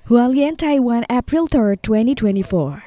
Hualien, Taiwan, April 3, 2024.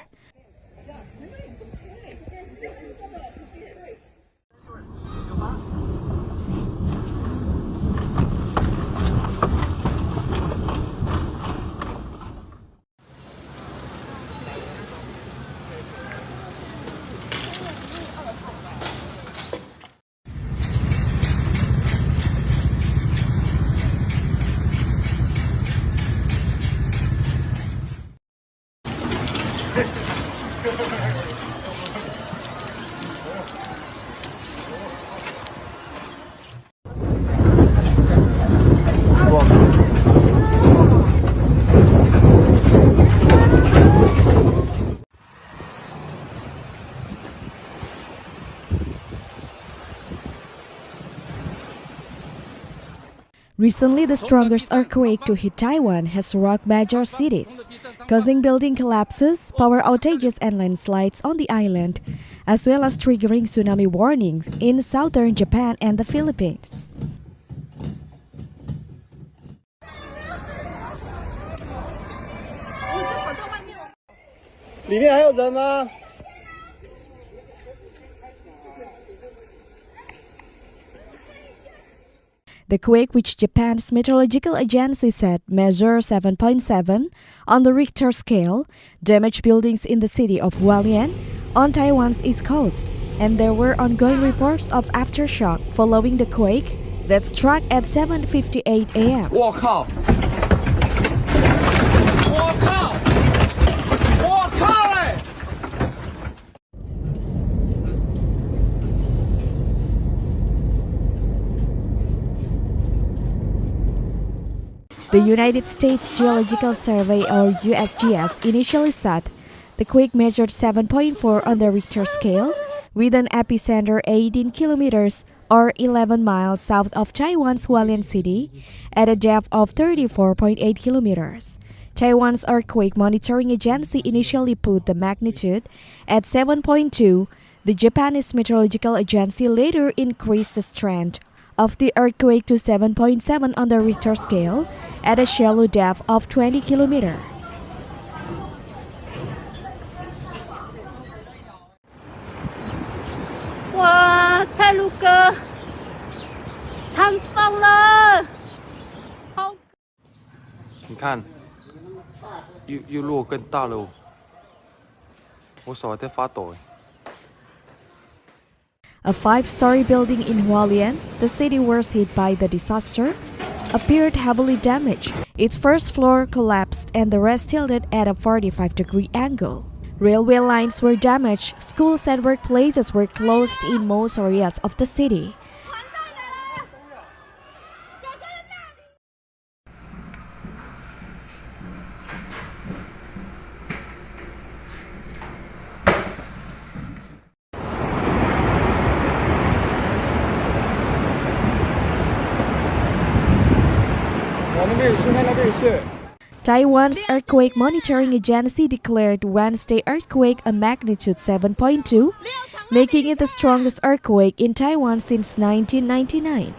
Recently, the strongest earthquake to hit Taiwan has rocked major cities, causing building collapses, power outages and landslides on the island, as well as triggering tsunami warnings in southern Japan and the Philippines. The quake, which Japan's meteorological agency said measured 7.7 on the Richter scale, damaged buildings in the city of Hualien on Taiwan's east coast, and there were ongoing reports of aftershock following the quake that struck at 7:58 a.m. The United States Geological Survey, or USGS, initially said the quake measured 7.4 on the Richter scale, with an epicenter 18 kilometers or 11 miles south of Taiwan's Hualien city at a depth of 34.8 kilometers. Taiwan's earthquake monitoring agency initially put the magnitude at 7.2. The Japanese meteorological agency later increased the strength of the earthquake to 7.7 on the Richter scale at a shallow depth of 20 kilometers. Wow, 太鲁阁，坍方了！好，你看，又落更大了，我手还在发抖。 A five-story building in Hualien, the city worst hit by the disaster, appeared heavily damaged. Its first floor collapsed and the rest tilted at a 45-degree angle. Railway lines were damaged, schools and workplaces were closed in most areas of the city. Taiwan's earthquake monitoring agency declared Wednesday earthquake a magnitude 7.2, making it the strongest earthquake in Taiwan since 1999.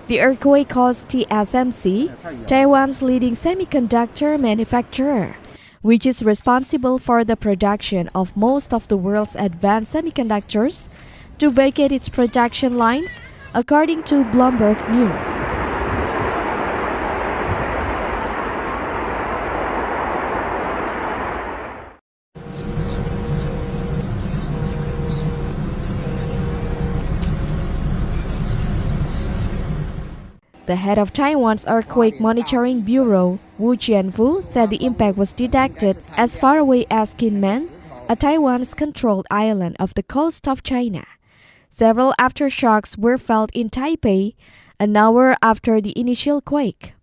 The earthquake caused TSMC, Taiwan's leading semiconductor manufacturer, which is responsible for the production of most of the world's advanced semiconductors, to vacate its production lines, according to Bloomberg News. The head of Taiwan's Earthquake Monitoring Bureau, Wu Jianfu, said the impact was detected as far away as Kinmen, a Taiwan's controlled island off the coast of China. Several aftershocks were felt in Taipei an hour after the initial quake.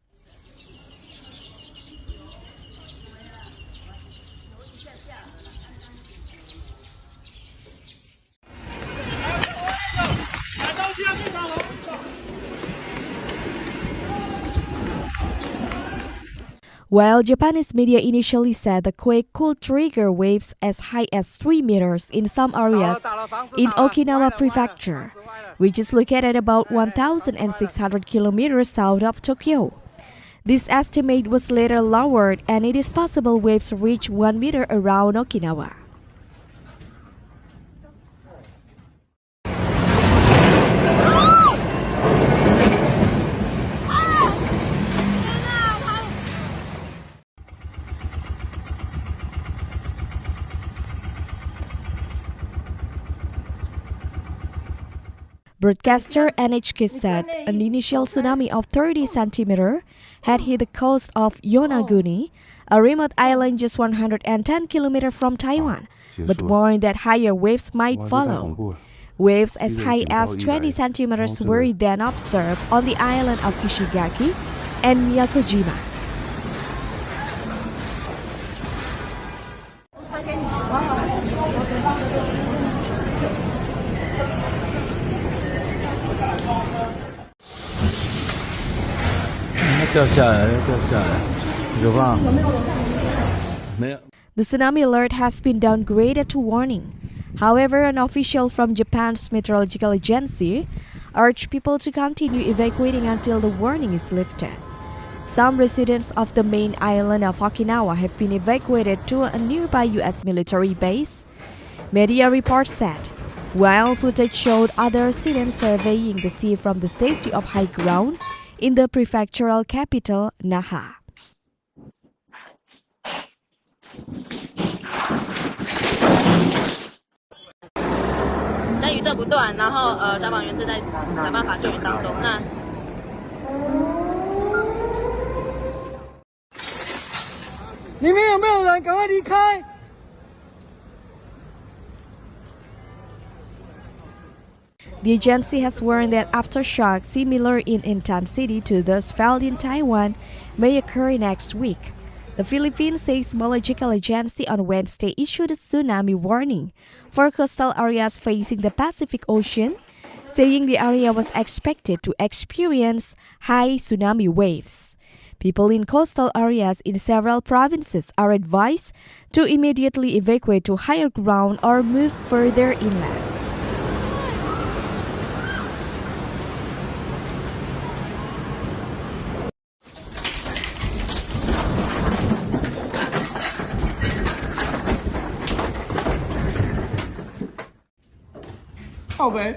While Japanese media initially said the quake could trigger waves as high as 3 meters in some areas in Okinawa Prefecture, which is located about 1,600 kilometers south of Tokyo. This estimate was later lowered, and it is possible waves reach 1 meter around Okinawa. Broadcaster NHK said an initial tsunami of 30 centimeters had hit the coast of Yonaguni, a remote island just 110 kilometers from Taiwan, but warned that higher waves might follow. Waves as high as 20 centimeters were then observed on the island of Ishigaki and Miyakojima. The tsunami alert has been downgraded to warning. However, an official from Japan's meteorological agency urged people to continue evacuating until the warning is lifted. Some residents of the main island of Okinawa have been evacuated to a nearby US military base, media reports said, while footage showed other residents surveying the sea from the safety of high ground in the prefectural capital, Naha. The agency has warned that aftershocks similar in intensity to those felt in Taiwan may occur next week. The Philippine Seismological Agency on Wednesday issued a tsunami warning for coastal areas facing the Pacific Ocean, saying the area was expected to experience high tsunami waves. People in coastal areas in several provinces are advised to immediately evacuate to higher ground or move further inland. Oh, babe.